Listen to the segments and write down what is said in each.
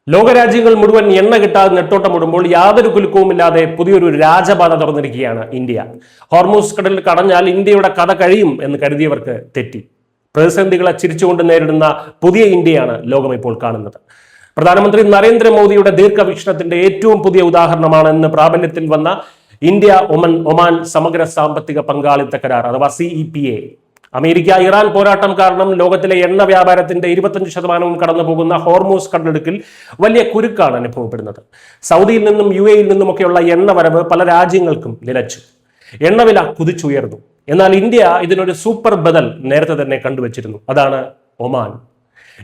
ലോകരാജ്യങ്ങൾ മുഴുവൻ എണ്ണ കിട്ടാതെ നെട്ടോട്ടമിടുമ്പോൾ യാതൊരു കുലുക്കവുമില്ലാതെ പുതിയൊരു രാജപാത തുറന്നിരിക്കുകയാണ് ഇന്ത്യ. ഹോർമൂസ് കടലിൽ കടഞ്ഞാൽ ഇന്ത്യയുടെ കഥ കഴിയും എന്ന് കരുതിയവർക്ക് തെറ്റി. പ്രതിസന്ധികളെ ചിരിച്ചുകൊണ്ട് നേരിടുന്ന പുതിയ ഇന്ത്യയാണ് ലോകം ഇപ്പോൾ കാണുന്നത്. പ്രധാനമന്ത്രി നരേന്ദ്രമോദിയുടെ ദീർഘവീക്ഷണത്തിന്റെ ഏറ്റവും പുതിയ ഉദാഹരണമാണ് ഇന്ന് പ്രാബല്യത്തിൽ വന്ന ഇന്ത്യ ഒമാൻ സമഗ്ര സാമ്പത്തിക പങ്കാളിത്ത കരാർ അഥവാ CEPA. അമേരിക്ക ഇറാൻ പോരാട്ടം കാരണം ലോകത്തിലെ എണ്ണ വ്യാപാരത്തിന്റെ 25% കടന്നു പോകുന്ന ഹോർമൂസ് കടലിടുക്കിൽ വലിയ കുരുക്കാണ് അനുഭവപ്പെടുന്നത്. സൗദിയിൽ നിന്നും UAE-യിൽ നിന്നുമൊക്കെയുള്ള എണ്ണ വരവ് പല രാജ്യങ്ങൾക്കും നിലച്ചു. എണ്ണവില കുതിച്ചുയർന്നു. എന്നാൽ ഇന്ത്യ ഇതിനൊരു സൂപ്പർ ബദൽ നേരത്തെ തന്നെ കണ്ടുവച്ചിരുന്നു. അതാണ് ഒമാൻ.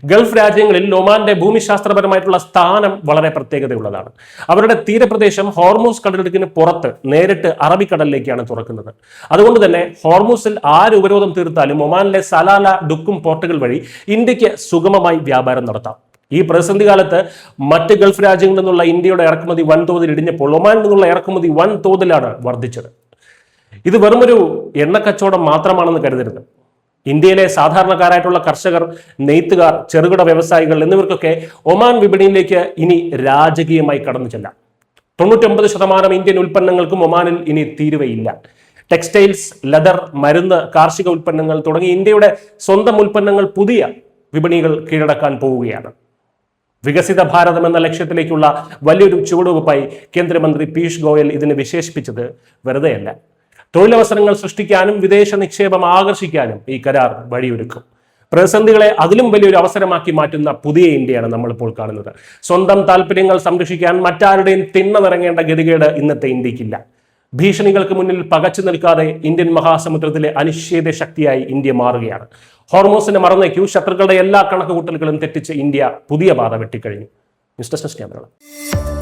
ഗൾഫ് രാജ്യങ്ങളിൽ ഒമാന്റെ ഭൂമിശാസ്ത്രപരമായിട്ടുള്ള സ്ഥാനം വളരെ പ്രത്യേകതയുള്ളതാണ്. അവരുടെ തീരപ്രദേശം ഹോർമൂസ് കടലിടുക്കിന് പുറത്ത് നേരിട്ട് അറബിക്കടലിലേക്കാണ് തുറക്കുന്നത്. അതുകൊണ്ട് തന്നെ ഹോർമൂസിൽ ആര് ഉപരോധം തീർത്താലും ഒമാനിലെ സലാല, ഡുക്കും പോർട്ടുകൾ വഴി ഇന്ത്യക്ക് സുഗമമായി വ്യാപാരം നടത്താം. ഈ പ്രതിസന്ധി കാലത്ത് മറ്റ് ഗൾഫ് രാജ്യങ്ങളിൽ നിന്നുള്ള ഇന്ത്യയുടെ ഇറക്കുമതി വൻതോതിൽ ഇടിഞ്ഞപ്പോൾ ഒമാനിൽ നിന്നുള്ള ഇറക്കുമതി വൻതോതിലാണ് വർദ്ധിച്ചത്. ഇത് വെറുമൊരു എണ്ണക്കച്ചവടം മാത്രമാണെന്ന് കരുതരുത്. ഇന്ത്യയിലെ സാധാരണക്കാരായിട്ടുള്ള കർഷകർ, നെയ്ത്തുകാർ, ചെറുകിട വ്യവസായികൾ എന്നിവർക്കൊക്കെ ഒമാൻ വിപണിയിലേക്ക് ഇനി രാജകീയമായി കടന്നു ചെല്ലാം. 99% ഇന്ത്യൻ ഉൽപ്പന്നങ്ങൾക്കും ഒമാനിൽ ഇനി തീരുവയില്ല. ടെക്സ്റ്റൈൽസ്, ലെതർ, മരുന്ന്, കാർഷിക ഉൽപ്പന്നങ്ങൾ തുടങ്ങി ഇന്ത്യയുടെ സ്വന്തം ഉൽപ്പന്നങ്ങൾ പുതിയ വിപണികൾ കീഴടക്കാൻ പോവുകയാണ്. വികസിത ഭാരതം എന്ന ലക്ഷ്യത്തിലേക്കുള്ള വലിയൊരു ചുവടുവെപ്പായി കേന്ദ്രമന്ത്രി പീയൂഷ് ഗോയൽ ഇതിനെ വിശേഷിപ്പിച്ചത് വെറുതെയല്ല. തൊഴിലവസരങ്ങൾ സൃഷ്ടിക്കാനും വിദേശ നിക്ഷേപം ആകർഷിക്കാനും ഈ കരാർ വഴിയൊരുക്കും. പ്രതിസന്ധികളെ അതിലും വലിയൊരു അവസരമാക്കി മാറ്റുന്ന പുതിയ ഇന്ത്യയാണ് നമ്മളിപ്പോൾ കാണുന്നത്. സ്വന്തം താല്പര്യങ്ങൾ സംരക്ഷിക്കാൻ മറ്റാരുടെയും തിണ്ണനിറങ്ങേണ്ട ഗതികേട് ഇന്നത്തെ ഇന്ത്യക്കില്ല. ഭീഷണികൾക്ക് മുന്നിൽ പകച്ചു നിൽക്കാതെ ഇന്ത്യൻ മഹാസമുദ്രത്തിലെ അനിശ്ചിത ശക്തിയായി ഇന്ത്യ മാറുകയാണ്. ഹോർമൂസിനെ മറന്നേക്കൂ. ശത്രുക്കളുടെ എല്ലാ കണക്കുകൂട്ടലുകളും തെറ്റിച്ച് ഇന്ത്യ പുതിയ പാത വെട്ടിക്കഴിഞ്ഞു. News desk.